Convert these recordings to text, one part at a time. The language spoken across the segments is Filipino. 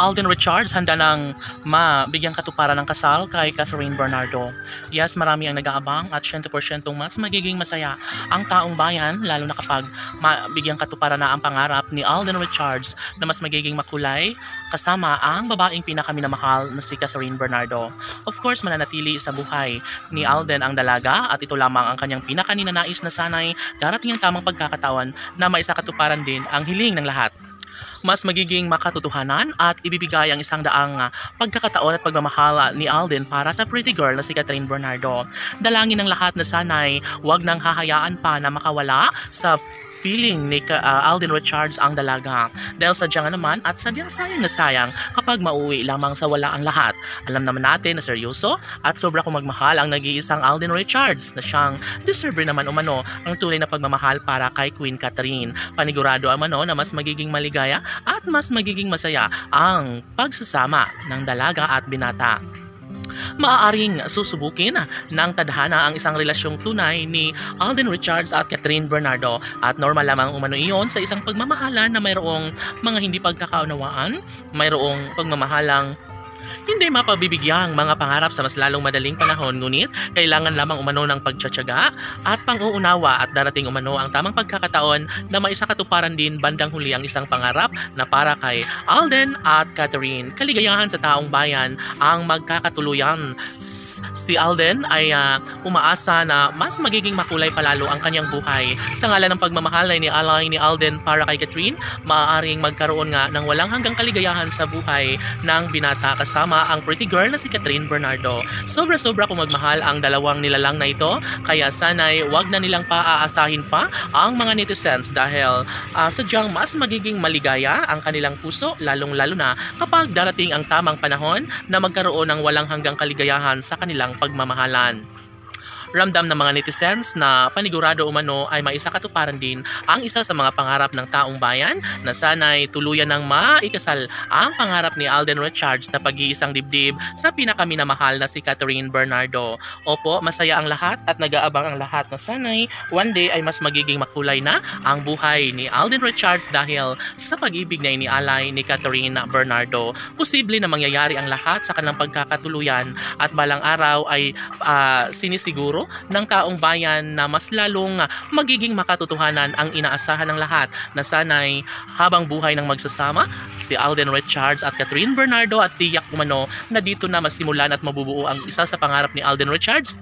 Alden Richards handa ng mabigyang katuparan ng kasal kay Catherine Bernardo. Yes, marami ang nag-aabang at 100% mas magiging masaya ang taong bayan lalo na kapag mabigyang katuparan na ang pangarap ni Alden Richards na mas magiging makulay kasama ang babaeng pinakaminamahal na si Catherine Bernardo. Of course, mananatili sa buhay ni Alden ang dalaga at ito lamang ang kanyang pinakaninanais na sanay darating ang tamang pagkakataon na maisakatuparan din ang hiling ng lahat. Mas magiging makatotohanan at ibibigay ang isang daang pagkakataon at pagmamahal ni Alden para sa pretty girl na si Catherine Bernardo. Dalangin ng lahat na sanay wag nang hahayaan pa na makawala sa piling ni Alden Richards ang dalaga. Dahil sadyang naman at sadyang sayang na sayang kapag mauwi lamang sa wala ang lahat. Alam naman natin na seryoso at sobra kong magmahal ang nag-iisang Alden Richards na siyang deserve naman umano ang tunay na pagmamahal para kay Queen Catherine. Panigurado umano na mas magiging maligaya at mas magiging masaya ang pagsasama ng dalaga at binata. Maaaring susubukin ng tadhana ang isang relasyong tunay ni Alden Richards at Catherine Bernardo at normal lamang umano iyon sa isang pagmamahalan na mayroong mga hindi pagkakaunawaan, mayroong pagmamahalang hindi mapabibigyang mga pangarap sa mas lalong madaling panahon, ngunit kailangan lamang umano ng pagtsatsaga at pang-uunawa at darating umano ang tamang pagkakataon na maisakatuparan din bandang huli ang isang pangarap na para kay Alden at Catherine. Kaligayahan sa taong bayan ang magkakatuluyan. Si Alden ay umaasa na mas magiging makulay palalo ang kanyang buhay. Sa ngalan ng pagmamahal ni Alden para kay Catherine, maaaring magkaroon nga ng walang hanggang kaligayahan sa buhay ng binata kasama ang pretty girl na si Catherine Bernardo. Sobra-sobra kung magmahal ang dalawang nilalang na ito, kaya sana'y wag na nilang paaasahin pa ang mga netizens dahil sadyang mas magiging maligaya ang kanilang puso lalong-lalo na kapag darating ang tamang panahon na magkaroon ng walang hanggang kaligayahan sa kanilang pagmamahalan. Ramdam ng mga netizens na panigurado umano ay maisakatuparan din ang isa sa mga pangarap ng taong bayan na sana'y tuluyan ng maikasal ang pangarap ni Alden Richards na pag-iisang dibdib sa pinakaminamahal na si Catherine Bernardo. Opo, masaya ang lahat at nag-aabang ang lahat na sana'y one day ay mas magiging makulay na ang buhay ni Alden Richards dahil sa pag-ibig na inialay ni Catherine Bernardo. Posible na mangyayari ang lahat sa kanilang pagkakatuluyan at balang araw ay sinisiguro ng taong bayan na mas lalong magiging makatotohanan ang inaasahan ng lahat na sana'y habang buhay ng magsasama si Alden Richards at Catherine Bernardo at tiyak umano na dito na masimulan at mabubuo ang isa sa pangarap ni Alden Richards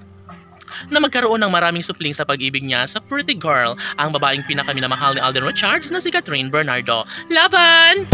na magkaroon ng maraming supling sa pag-ibig niya sa pretty girl, ang babaeng pinakaminamahal ni Alden Richards na si Catherine Bernardo. Laban!